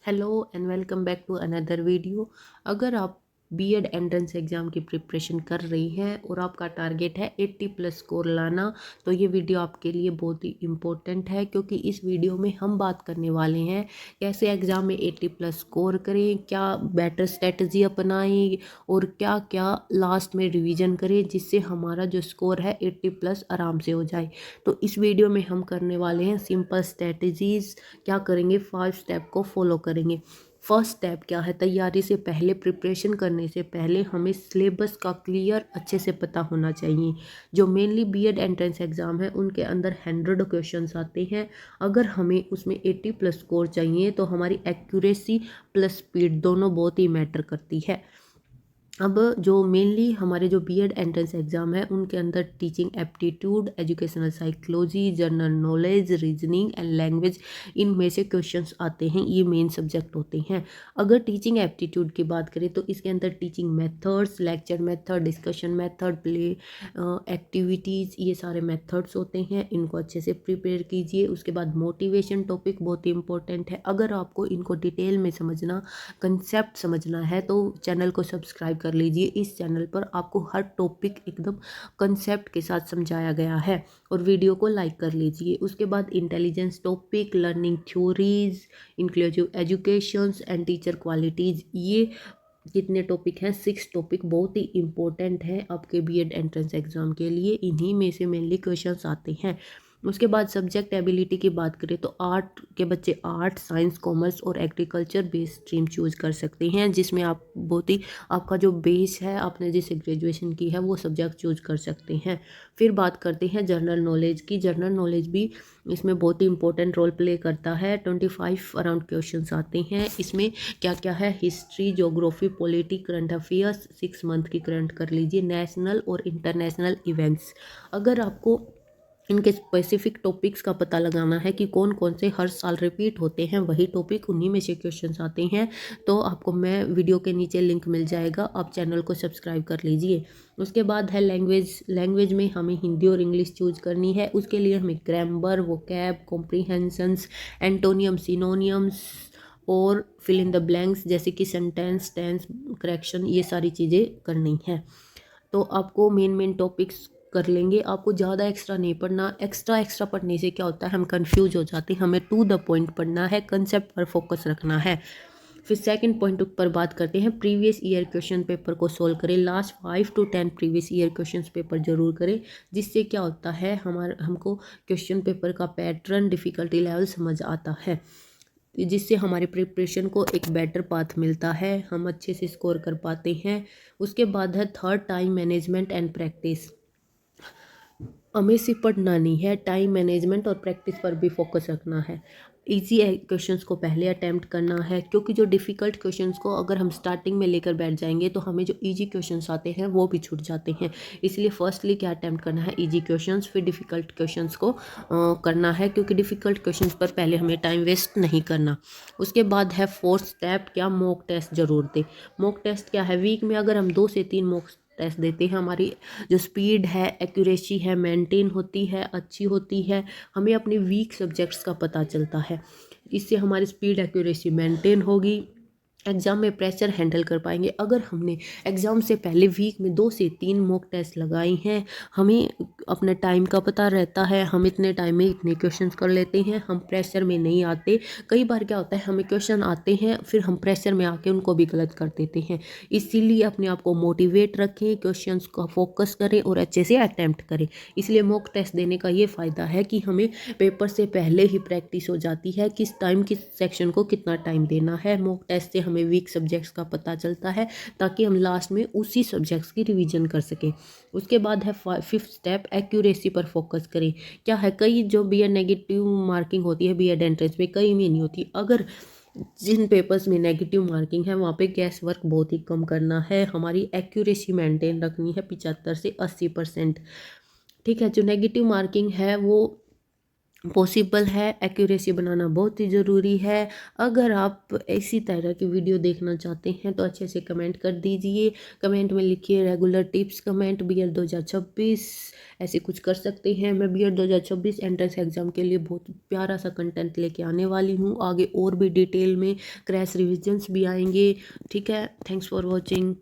Hello and welcome back to another video. अगर आप BEd entrance exam की preparation कर रही हैं और आपका टारगेट है 80 प्लस स्कोर लाना, तो ये वीडियो आपके लिए बहुत ही इम्पोर्टेंट है, क्योंकि इस वीडियो में हम बात करने वाले हैं कैसे एग्ज़ाम में 80 प्लस स्कोर करें, क्या बेटर स्ट्रेटजी अपनाएं और क्या क्या लास्ट में रिवीजन करें जिससे हमारा जो स्कोर है 80 प्लस आराम से हो जाए। तो इस वीडियो में हम करने वाले हैं सिंपल स्ट्रेटजीज़। क्या करेंगे, 5 स्टेप को फॉलो करेंगे। फर्स्ट स्टेप क्या है, तैयारी से पहले, प्रिपरेशन करने से पहले हमें सिलेबस का क्लियर अच्छे से पता होना चाहिए। जो मेनली बीएड एंट्रेंस एग्ज़ाम है उनके अंदर 100 क्वेश्चंस आते हैं। अगर हमें उसमें 80 प्लस स्कोर चाहिए तो हमारी एक्यूरेसी प्लस स्पीड दोनों बहुत ही मैटर करती है। अब जो मेनली हमारे जो बीएड एंट्रेंस एग्ज़ाम है उनके अंदर teaching aptitude, educational psychology, general knowledge, reasoning and language, इनमें से क्वेश्चंस आते हैं। ये मेन सब्जेक्ट होते हैं। अगर टीचिंग एप्टीट्यूड की बात करें तो इसके अंदर teaching methods, lecture method, discussion method, play activities, ये सारे मेथड्स होते हैं। इनको अच्छे से प्रिपेयर कीजिए। उसके बाद मोटिवेशन टॉपिक बहुत ही इंपॉर्टेंट है। अगर आपको इनको डिटेल में समझना, कंसेप्ट समझना है तो चैनल को सब्सक्राइब कर लीजिए। इस चैनल पर आपको हर टॉपिक एकदम कंसेप्ट के साथ समझाया गया है। और वीडियो को लाइक कर लीजिए। उसके बाद intelligence topic, learning theories, inclusive educations and teacher qualities, ये कितने टॉपिक हैं, 6 टॉपिक बहुत ही इंपॉर्टेंट है आपके बीएड एंट्रेंस एग्जाम के लिए। इन्हीं में से मेनली क्वेश्चंस आते हैं। उसके बाद सब्जेक्ट एबिलिटी की बात करें तो आर्ट के बच्चे आर्ट, साइंस, कॉमर्स और एग्रीकल्चर बेस्ड स्ट्रीम चूज कर सकते हैं, जिसमें आप बहुत ही आपका जो बेस है, आपने जिसे ग्रेजुएशन की है, वो सब्जेक्ट चूज कर सकते हैं। फिर बात करते हैं जनरल नॉलेज की। जनरल नॉलेज भी इसमें बहुत ही इंपॉर्टेंट रोल प्ले करता है। 25 अराउंड क्वेश्चन आते हैं। इसमें क्या क्या है, history, geography, polity, current affairs, 6 month की करंट कर लीजिए, नेशनल और इंटरनेशनल इवेंट्स। अगर आपको इनके स्पेसिफिक टॉपिक्स का पता लगाना है कि कौन कौन से हर साल रिपीट होते हैं, वही टॉपिक, उन्हीं में से क्वेश्चंस आते हैं, तो आपको मैं वीडियो के नीचे लिंक मिल जाएगा, आप चैनल को सब्सक्राइब कर लीजिए। उसके बाद है लैंग्वेज। लैंग्वेज में हमें हिंदी और इंग्लिश चूज करनी है। उसके लिए हमें grammar, vocab, comprehensions, antonym, synonyms और फिल इन द ब्लैंक्स, जैसे कि सेंटेंस, टेंस करेक्शन, ये सारी चीज़ें करनी है। तो आपको मेन मेन टॉपिक्स कर लेंगे। आपको ज़्यादा एक्स्ट्रा नहीं पढ़ना। एक्स्ट्रा एक्स्ट्रा पढ़ने से क्या होता है, हम कंफ्यूज हो जाते हैं। हमें टू द पॉइंट पढ़ना है, कंसेप्ट पर फोकस रखना है। फिर सेकंड पॉइंट पर बात करते हैं, प्रीवियस ईयर क्वेश्चन पेपर को सोल्व करें। Last 5 to 10 previous year question paper जरूर करें, जिससे क्या होता है, हमको क्वेश्चन पेपर का पैटर्न, डिफ़िकल्टी लेवल समझ आता है, जिससे हमारे प्रिपरेशन को एक बेटर पाथ मिलता है, हम अच्छे से स्कोर कर पाते हैं। उसके बाद है third, time management and practice. हमें सिर्फ पढ़ना नहीं है, टाइम मैनेजमेंट और प्रैक्टिस पर भी फोकस रखना है। इजी क्वेश्चंस को पहले अटैम्प्ट करना है, क्योंकि जो डिफ़िकल्ट क्वेश्चंस को अगर हम स्टार्टिंग में लेकर बैठ जाएंगे तो हमें जो इजी क्वेश्चंस आते हैं वो भी छूट जाते हैं। इसलिए फर्स्टली क्या अटैम्प्ट करना है, इजी क्वेश्चंस, फिर डिफ़िकल्ट क्वेश्चंस को करना है, क्योंकि डिफ़िकल्ट क्वेश्चंस पर पहले हमें टाइम वेस्ट नहीं करना। उसके बाद है फोर्थ स्टेप, क्या, मॉक टेस्ट जरूर दें। मॉक टेस्ट क्या है, वीक में अगर हम 2 से 3 मॉक टेस्ट देते हैं, हमारी जो स्पीड है, एक्यूरेसी है, मेंटेन होती है, अच्छी होती है। हमें अपने वीक सब्जेक्ट्स का पता चलता है। इससे हमारी स्पीड, एक्यूरेसी मेंटेन होगी, एग्ज़ाम में प्रेशर हैंडल कर पाएंगे। अगर हमने एग्ज़ाम से पहले वीक में 2 से 3 मॉक टेस्ट लगाई हैं, हमें अपने टाइम का पता रहता है, हम इतने टाइम में इतने क्वेश्चंस कर लेते हैं, हम प्रेशर में नहीं आते। कई बार क्या होता है, हमें क्वेश्चन आते हैं, फिर हम प्रेशर में आके उनको भी गलत कर देते हैं। इसीलिए अपने आप को मोटिवेट रखें, क्वेश्चंस का फोकस करें और अच्छे से अटैम्प्ट करें। इसलिए मॉक टेस्ट देने का ये फ़ायदा है कि हमें पेपर से पहले ही प्रैक्टिस हो जाती है, किस टाइम किस सेक्शन को कितना टाइम देना है। मॉक टेस्ट से हमें वीक सब्जेक्ट्स का पता चलता है, ताकि हम लास्ट में उसी सब्जेक्ट्स की रिवीजन कर सकें। उसके बाद है फिफ्थ स्टेप, एक्यूरेसी पर फोकस करें। क्या है, कई जो बीएड नेगेटिव मार्किंग होती है बीएड एंट्रेंस में, कई में नहीं होती। अगर जिन पेपर्स में नेगेटिव मार्किंग है वहाँ पे गैस वर्क बहुत ही कम करना है, हमारी एक्यूरेसी मेंटेन रखनी है 75 से 80%। ठीक है, जो नेगेटिव मार्किंग है वो पॉसिबल है। एक्यूरेसी बनाना बहुत ही ज़रूरी है। अगर आप इसी तरह की वीडियो देखना चाहते हैं तो अच्छे से कमेंट कर दीजिए। कमेंट में लिखिए रेगुलर टिप्स कमेंट बीएड 2026, ऐसे कुछ कर सकते हैं। मैं बीएड 2026 एंट्रेंस एग्ज़ाम के लिए बहुत प्यारा सा कंटेंट लेके आने वाली हूँ। आगे और भी डिटेल में क्रैश रिविजन्स भी आएंगे। ठीक है, थैंक्स फॉर वॉचिंग।